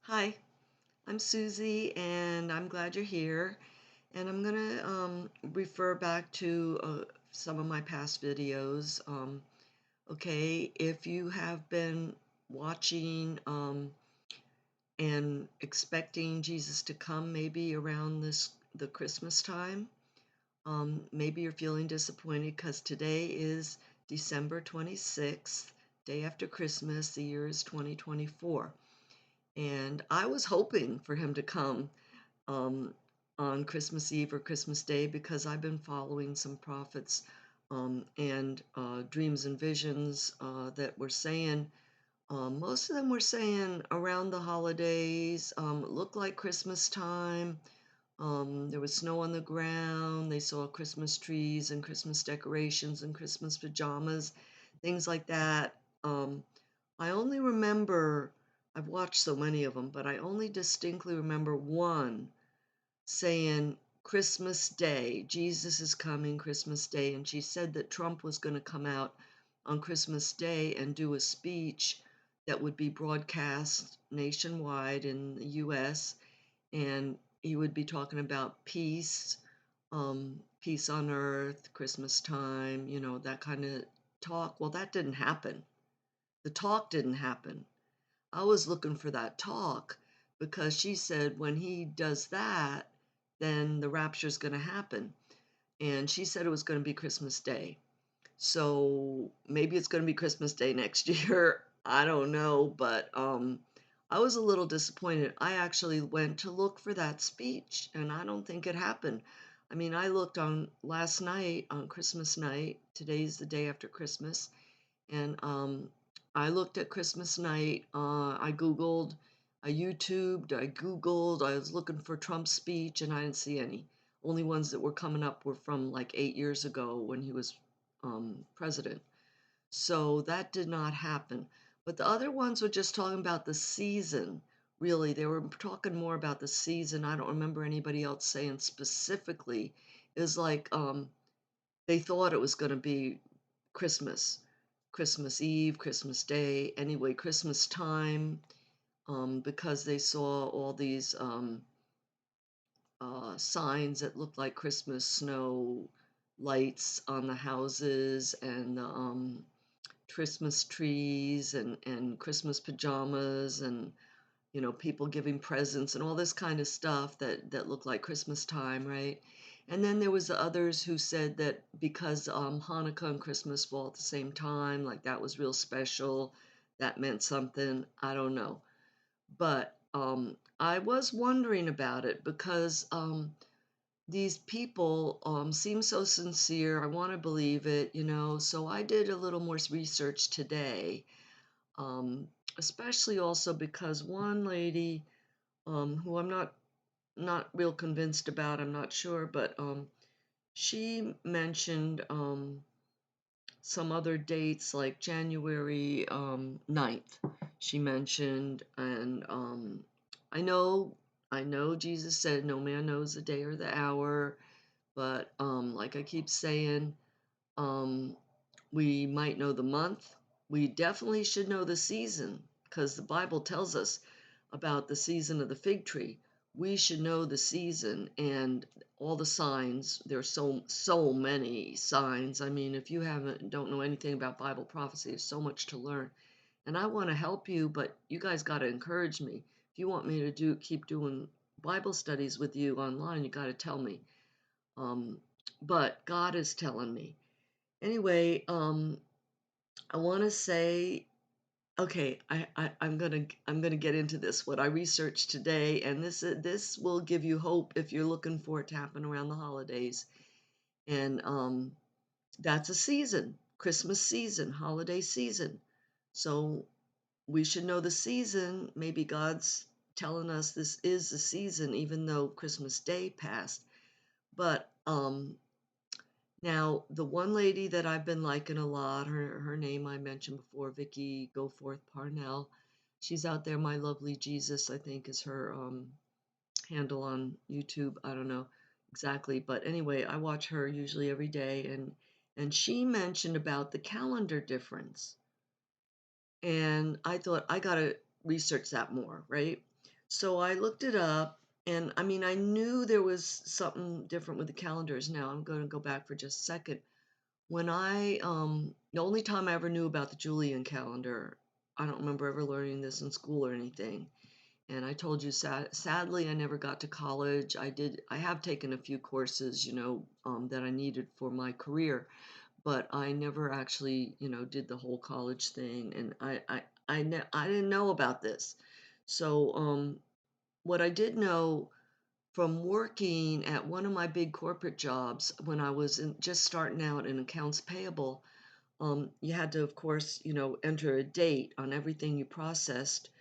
Hi, I'm Susie, and I'm glad you're here. And I'm gonna refer back to some of my past videos. Okay, if you have been watching and expecting Jesus to come, maybe around the Christmas time, maybe you're feeling disappointed because today is December 26th, day after Christmas. The year is 2024, and I was hoping for him to come um, on Christmas Eve or Christmas Day because I've been following some prophets and dreams and visions that were saying, most of them were saying around the holidays, it looked like Christmas time. There was snow on the ground. They saw Christmas trees and Christmas decorations and Christmas pajamas, things like that. I only remember, I've watched so many of them, but I only distinctly remember one saying Christmas Day, Jesus is coming Christmas Day. And she said that Trump was going to come out on Christmas Day and do a speech that would be broadcast nationwide in the US. And he would be talking about peace, peace on earth, Christmas time, that kind of talk. Well, that didn't happen. The talk didn't happen. I was looking for that talk because she said when he does that, then the rapture's going to happen. And she said it was going to be Christmas Day. So maybe it's going to be Christmas Day next year. I don't know, but I was a little disappointed. I actually went to look for that speech, and I don't think it happened. I mean, I looked on last night, on Christmas night. Today's the day after Christmas, and I looked at Christmas night. I Googled, I YouTubed, I Googled. I was looking for Trump's speech, and I didn't see any. Only ones that were coming up were from like 8 years ago when he was president. So that did not happen. But the other ones were just talking about the season. Really, they were talking more about the season. I don't remember anybody else saying specifically. It was like they thought it was going to be Christmas, Christmas Eve, Christmas Day, anyway, Christmas time, because they saw all these signs that looked like Christmas snow lights on the houses and Christmas trees and Christmas pajamas and people giving presents and all this kind of stuff that looked like Christmas time, right? And then there was the others who said that because Hanukkah and Christmas fall at the same time, like that was real special, that meant something. I don't know, but I was wondering about it because these people seem so sincere. I want to believe it. So I did a little more research today, um, especially also because one lady who I'm not real convinced about. I'm not sure, but she mentioned some other dates like January 9th. She mentioned, and I know, I know Jesus said no man knows the day or the hour, but like I keep saying, um, we might know the month. We definitely should know the season because the Bible tells us about the season of the fig tree. We should know the season and all the signs. There's so many signs. I mean, if you don't know anything about Bible prophecy, there's so much to learn. And I want to help you, but you guys got to encourage me. If you want me to keep doing Bible studies with you online, you got to tell me. Um, but God is telling me. Anyway, I want to say, okay, I'm gonna get into this. What I researched today, and this will give you hope if you're looking for it to happen around the holidays. And that's a season, Christmas season, holiday season. So we should know the season. Maybe God's telling us this is the season, even though Christmas Day passed. But now, the one lady that I've been liking a lot, her name I mentioned before, Vicky Goforth Parnell. She's out there, My Lovely Jesus, I think is her handle on YouTube. I don't know exactly, but anyway, I watch her usually every day, and she mentioned about the calendar difference, and I thought I gotta research that more, right? So I looked it up, and I mean, I knew there was something different with the calendars. Now I'm going to go back for just a second. The only time I ever knew about the Julian calendar, I don't remember ever learning this in school or anything. And I told you, sadly, I never got to college. I have taken a few courses, that I needed for my career, but I never actually, did the whole college thing. And I didn't know about this. So, what I did know from working at one of my big corporate jobs when I was just starting out in accounts payable, you had to, of course, enter a date on everything you processed.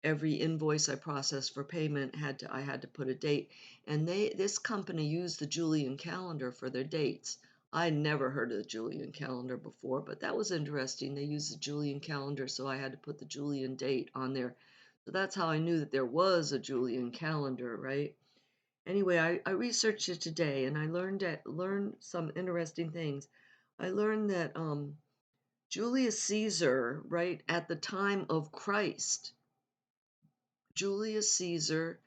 Every invoice I processed for payment I had to put a date, and this company used the Julian calendar for their dates. I never heard of the Julian calendar before, but that was interesting. They used the Julian calendar, so I had to put the Julian date on there. So that's how I knew that there was a Julian calendar, right? Anyway, I researched it today, and I learned some interesting things. I learned that Julius Caesar, right at the time of Christ, Julius Caesar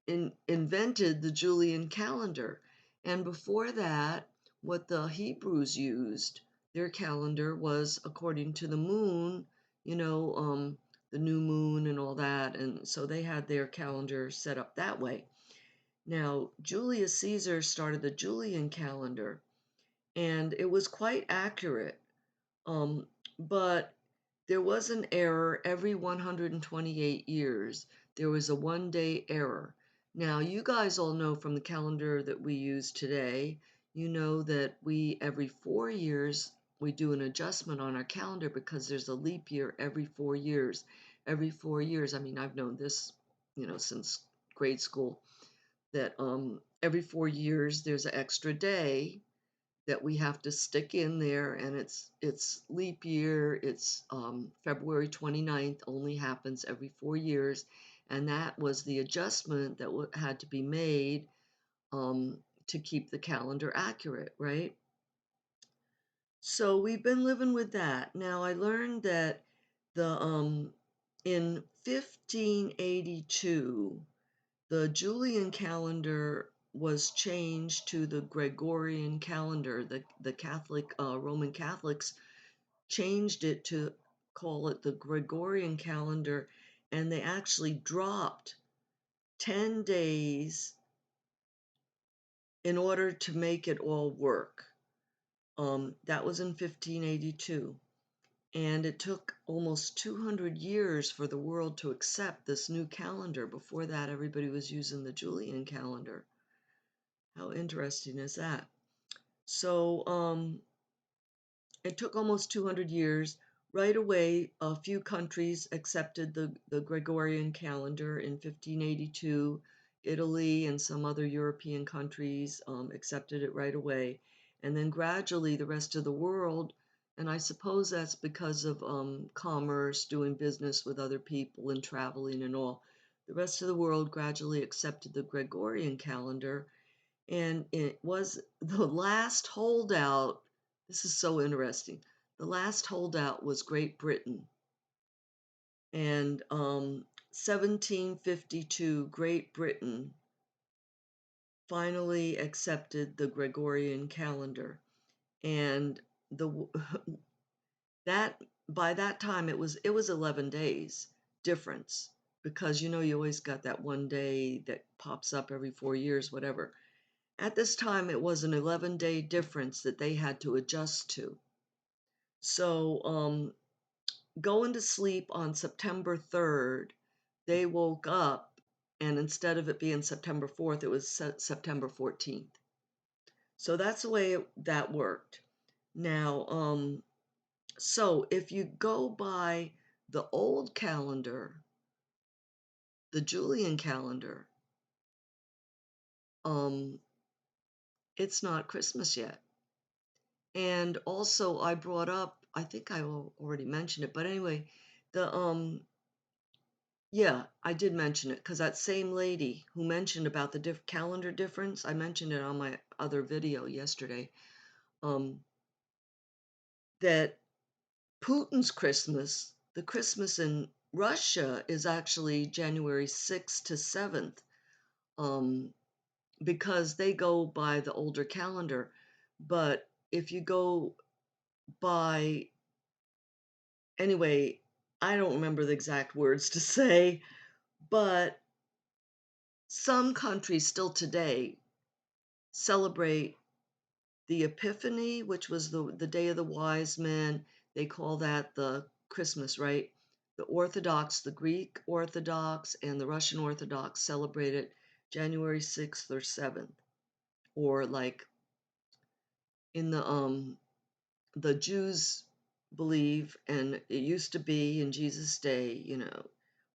invented the Julian calendar. And before that, what the Hebrews used, their calendar was according to the moon, the new moon and all that. And so they had their calendar set up that way. Now, Julius Caesar started the Julian calendar, and it was quite accurate. Um, but there was an error every 128 years. There was a 1 day error. Now, you guys all know from the calendar that we use today, you know that every 4 years, we do an adjustment on our calendar because there's a leap year every 4 years. Every 4 years, I mean, I've known this, since grade school, that every 4 years there's an extra day that we have to stick in there, and it's leap year. It's February 29th, only happens every 4 years, and that was the adjustment that had to be made um, to keep the calendar accurate, right? So we've been living with that. Now I learned that the in 1582 the Julian calendar was changed to the Gregorian calendar. The Catholic Roman Catholics changed it to call it the Gregorian calendar, and they actually dropped 10 days in order to make it all work. That was in 1582. And it took almost 200 years for the world to accept this new calendar. Before that, everybody was using the Julian calendar. How interesting is that? So it took almost 200 years. Right away, a few countries accepted the Gregorian calendar in 1582. Italy and some other European countries accepted it right away. And then gradually, the rest of the world, and I suppose that's because of commerce, doing business with other people and traveling and all, the rest of the world gradually accepted the Gregorian calendar, and it was the last holdout. This is so interesting. The last holdout was Great Britain. And 1752, Great Britain finally accepted the Gregorian calendar. And the that by that time it was 11 days difference, because you always got that 1 day that pops up every 4 years, whatever. At this time, it was an 11-day difference that they had to adjust to. So, going to sleep on September 3rd, they woke up, and instead of it being September 4th, it was September 14th. So that's the way that worked. Now, so if you go by the old calendar, the Julian calendar, um, it's not Christmas yet. And also I brought up, I think I already mentioned it, but anyway, the yeah, I did mention it because that same lady who mentioned about the calendar difference, I mentioned it on my other video yesterday, um, that Putin's Christmas, the Christmas in Russia is actually January 6th to 7th, um, because they go by the older calendar. But if you go by, anyway, I don't remember the exact words to say, but some countries still today celebrate the Epiphany, which was the day of the wise men. They call that the Christmas, right? The Orthodox, the Greek Orthodox, and the Russian Orthodox celebrate it January 6th or 7th. Or like in the Jews believe, and it used to be in Jesus' day,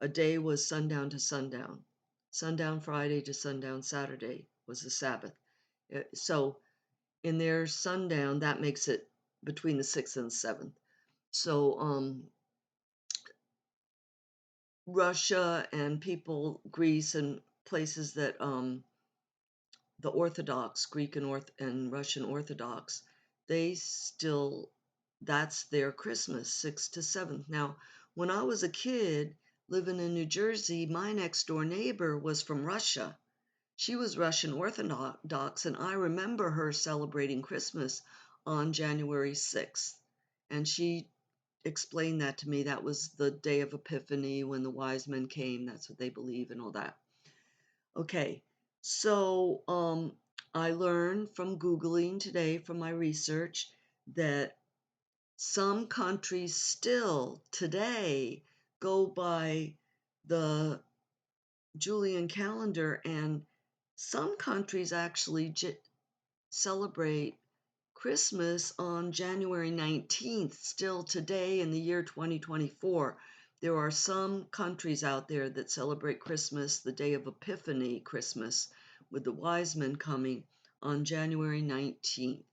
a day was sundown to sundown. Sundown Friday to sundown Saturday was the Sabbath. So in their sundown, that makes it between the 6th and the 7th. So Russia and Greece and places that the Orthodox, Greek and Russian Orthodox, they still, that's their Christmas, 6th to 7th. Now, when I was a kid living in New Jersey, my next door neighbor was from Russia. She was Russian Orthodox, and I remember her celebrating Christmas on January 6th. And she explained that to me. That was the day of Epiphany when the wise men came. That's what they believe and all that. Okay, so I learned from Googling today from my research that some countries still today go by the Julian calendar, and some countries actually celebrate Christmas on January 19th, still today in the year 2024. There are some countries out there that celebrate Christmas, the day of Epiphany Christmas, with the wise men coming on January 19th.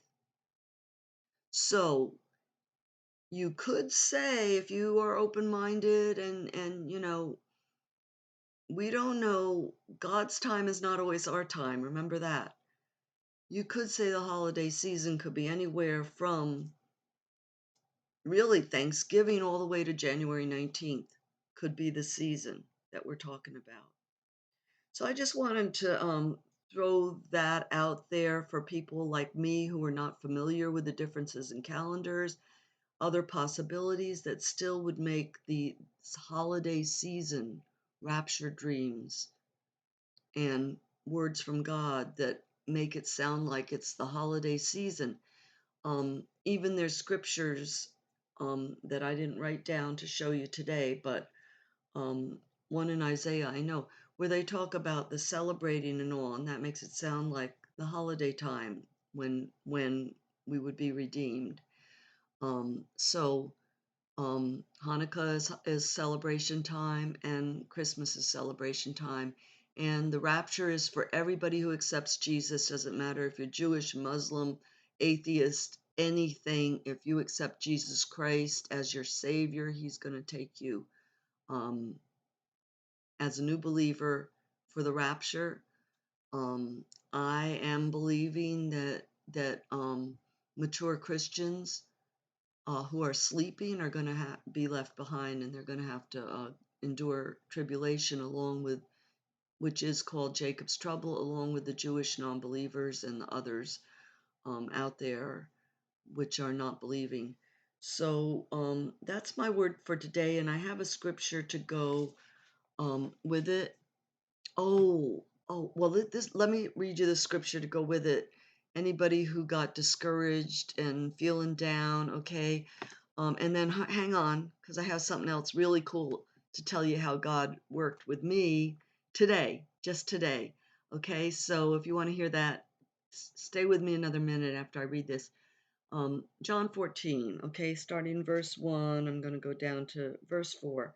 So you could say, if you are open-minded and we don't know, God's time is not always our time. Remember that. You could say the holiday season could be anywhere from really Thanksgiving all the way to January 19th could be the season that we're talking about. So I just wanted to throw that out there for people like me who are not familiar with the differences in calendars, other possibilities that still would make the holiday season rapture dreams and words from God that make it sound like it's the holiday season. Even there's scriptures that I didn't write down to show you today, but one in Isaiah I know where they talk about the celebrating and all, and that makes it sound like the holiday time when we would be redeemed. So Hanukkah is celebration time, and Christmas is celebration time. And the rapture is for everybody who accepts Jesus. Doesn't matter if you're Jewish, Muslim, atheist, anything. If you accept Jesus Christ as your Savior, He's going to take you um, as a new believer for the rapture. I am believing that mature Christians who are sleeping are going to be left behind, and they're going to have to endure tribulation along with, which is called Jacob's trouble, along with the Jewish non-believers and the others out there which are not believing. So that's my word for today, and I have a scripture to go with it. Well, let me read you the scripture to go with it. Anybody who got discouraged and feeling down, okay? And then hang on, because I have something else really cool to tell you how God worked with me today, just today. Okay, so if you want to hear that, stay with me another minute after I read this. John 14, okay, starting verse 1, I'm going to go down to verse 4.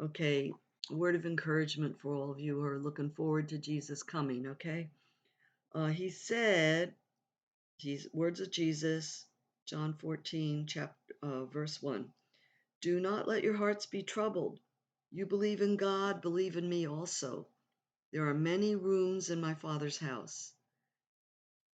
Okay, word of encouragement for all of you who are looking forward to Jesus coming, okay? He said, words of Jesus, John 14, verse 1. Do not let your hearts be troubled. You believe in God, believe in me also. There are many rooms in my Father's house.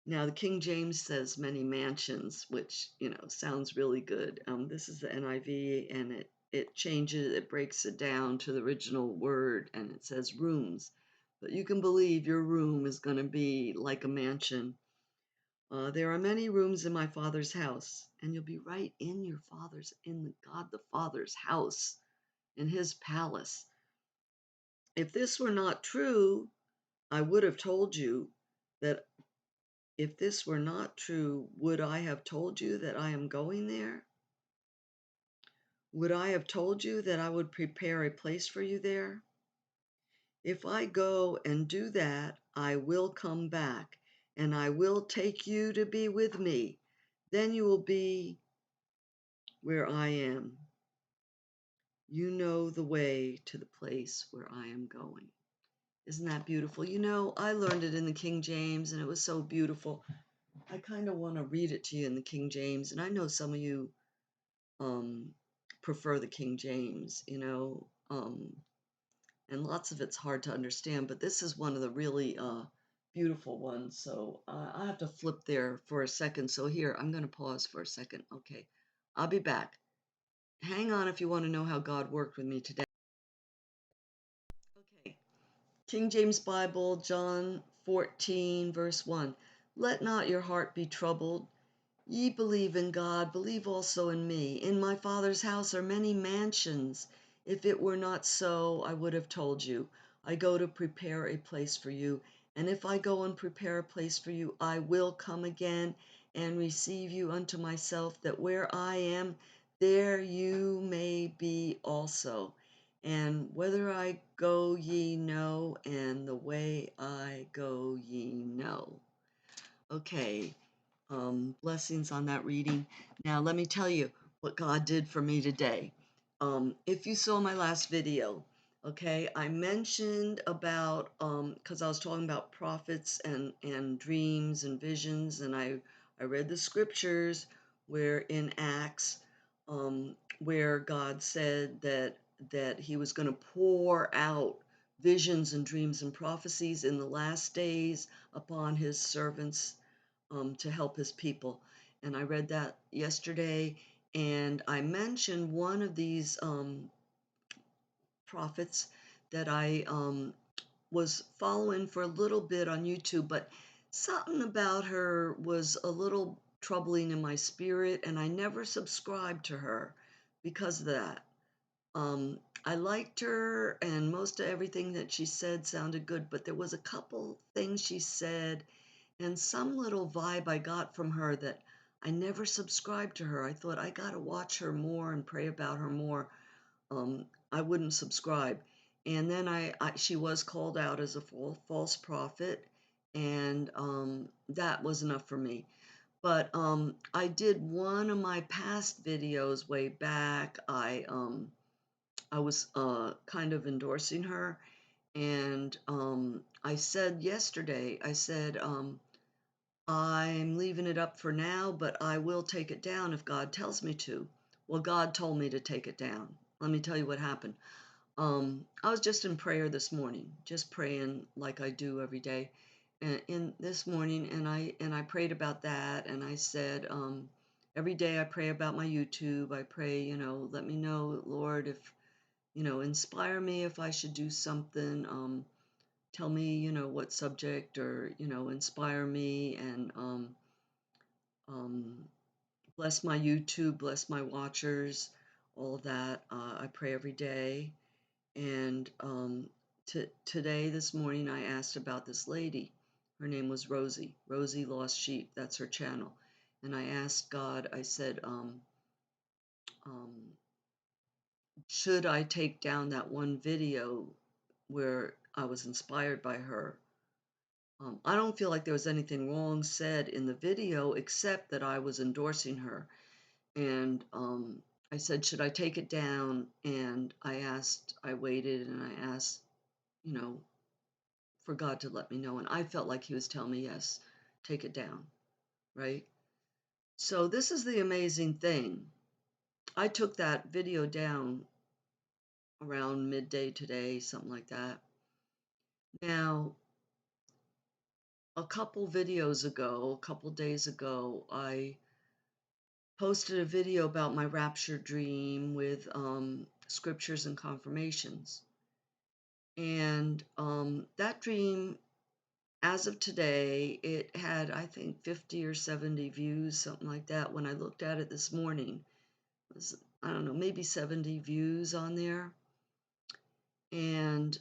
Now, the King James says many mansions, which, sounds really good. This is the NIV, and it changes, it breaks it down to the original word, and it says rooms. But you can believe your room is going to be like a mansion. There are many rooms in my Father's house, and you'll be right in your Father's, in God the Father's house, in His palace. If this were not true, I would have told you that. If this were not true, would I have told you that I am going there? Would I have told you that I would prepare a place for you there? If I go and do that, I will come back, and I will take you to be with me. Then you will be where I am. You know the way to the place where I am going. Isn't that beautiful? You know, I learned it in the King James, and it was so beautiful. I kind of want to read it to you in the King James, and I know some of you um, prefer the King James, and lots of it's hard to understand, but this is one of the really beautiful ones. So I have to flip there for a second. So here, I'm going to pause for a second. Okay, I'll be back. Hang on if you want to know how God worked with me today. Okay, King James Bible, John 14, verse 1. Let not your heart be troubled. Ye believe in God, believe also in me. In my Father's house are many mansions. If it were not so, I would have told you. I go to prepare a place for you. And if I go and prepare a place for you, I will come again and receive you unto myself, that where I am, there you may be also. And whither I go ye know, and the way I go ye know. Okay, blessings on that reading. Now, let me tell you what God did for me today. If you saw my last video, okay, I mentioned about, because I was talking about prophets and dreams and visions, and I read the scriptures where in Acts, where God said that He was going to pour out visions and dreams and prophecies in the last days upon His servants to help His people. And I read that yesterday, and I mentioned one of these prophets that I was following for a little bit on YouTube, but something about her was a little troubling in my spirit, and I never subscribed to her because of that. I liked her, and most of everything that she said sounded good, but there was a couple things she said and some little vibe I got from her that I never subscribed to her. I thought I got to watch her more and pray about her more. I wouldn't subscribe. And then she was called out as a false prophet, and that was enough for me. But I did one of my past videos way back. I was kind of endorsing her, and I said yesterday, I said, I'm leaving it up for now, but I will take it down if God tells me to. Well, God told me to take it down. Let me tell you what happened. I was just in prayer this morning, just praying like I do every day. And in this morning, and I prayed about that, and I said, every day I pray about my YouTube. I pray, let me know, Lord, if inspire me if I should do something. Tell me, what subject, or inspire me, and um, bless my YouTube, bless my watchers, all of that. I pray every day. And today, this morning, I asked about this lady. Her name was Rosie. Rosie Lost Sheep. That's her channel. And I asked God, I said, um, should I take down that one video where I was inspired by her? I don't feel like there was anything wrong said in the video except that I was endorsing her. And I said, should I take it down? And I waited and I asked, you know, for God to let me know. And I felt like He was telling me, yes, take it down, right? So this is the amazing thing. I took that video down around midday today, something like that. Now, a couple days ago, I posted a video about my rapture dream with scriptures and confirmations. And that dream, as of today, it had, I think, 50 or 70 views, something like that. When I looked at it this morning, it was, I don't know, maybe 70 views on there. And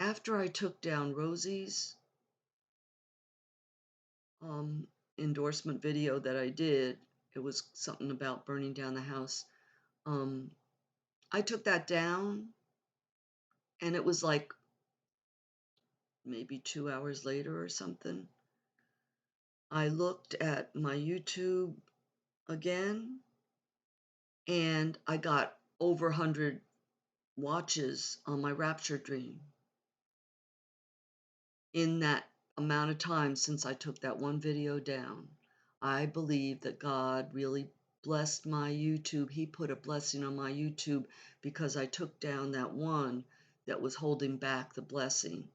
after I took down Rosie's um, endorsement video that I did, it was something about burning down the house. I took that down, and it was like maybe 2 hours later or something. I looked at my YouTube again, and I got over 100 watches on my rapture dream in that amount of time since I took that one video down. I believe that God really blessed my YouTube. He put a blessing on my YouTube because I took down that one that was holding back the blessing.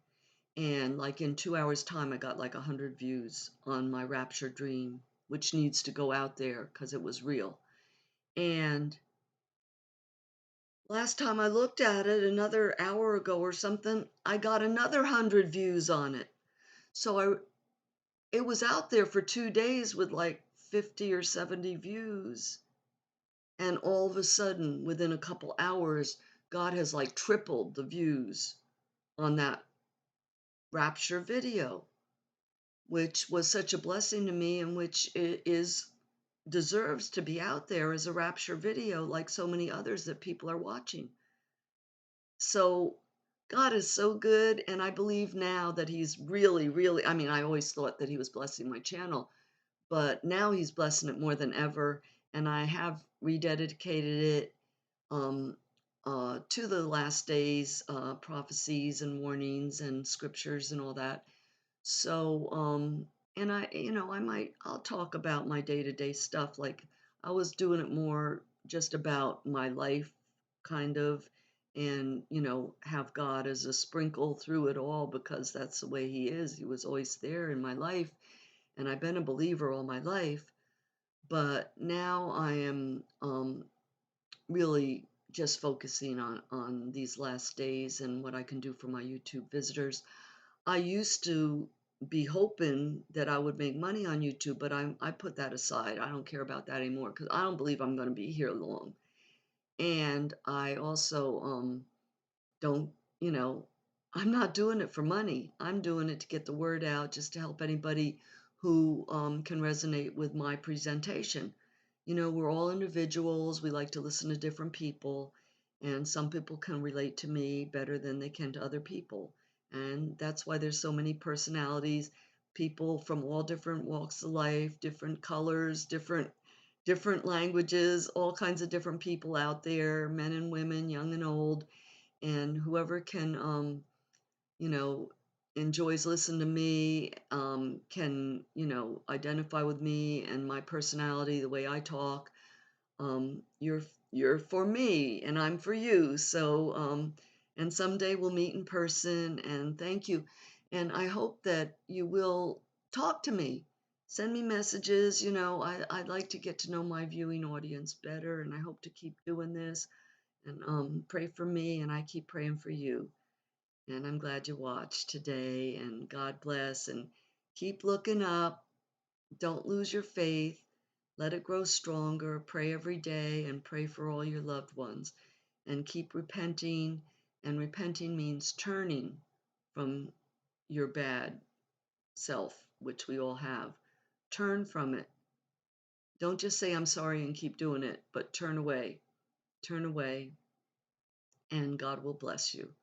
And like in 2 hours time, I got like 100 views on my rapture dream, which needs to go out there because it was real. And last time I looked at it, another hour ago or something, I got another 100 views on it. So it was out there for 2 days with like 50 or 70 views. And all of a sudden, within a couple hours, God has like tripled the views on that rapture video, which was such a blessing to me, and which is deserves to be out there as a rapture video, like so many others that people are watching. So God is so good, and I believe now that He's really, really, I mean, I always thought that He was blessing my channel, but now He's blessing it more than ever, and I have rededicated it um, to the last days, prophecies and warnings and scriptures and all that. So, and I'll talk about my day-to-day stuff. Like I was doing it more just about my life, kind of, and, have God as a sprinkle through it all because that's the way He is. He was always there in my life, and I've been a believer all my life. But now I am really just focusing on these last days and what I can do for my YouTube visitors. I used to be hoping that I would make money on YouTube, but I put that aside. I don't care about that anymore because I don't believe I'm going to be here long. And I also don't, you know, I'm not doing it for money. I'm doing it to get the word out, just to help anybody who can resonate with my presentation. We're all individuals. We like to listen to different people, and some people can relate to me better than they can to other people. And that's why there's so many personalities, people from all different walks of life, different colors, different languages, all kinds of different people out there, men and women, young and old, and whoever can you know enjoys listening to me can identify with me and my personality, the way I talk. You're for me and I'm for you. So and someday we'll meet in person, and thank you. And I hope that you will talk to me, send me messages. I'd like to get to know my viewing audience better, and I hope to keep doing this. And pray for me, and I keep praying for you. And I'm glad you watched today, and God bless, and keep looking up. Don't lose your faith. Let it grow stronger. Pray every day and pray for all your loved ones. And keep repenting. And repenting means turning from your bad self, which we all have. Turn from it. Don't just say, I'm sorry, and keep doing it, but turn away. Turn away, and God will bless you.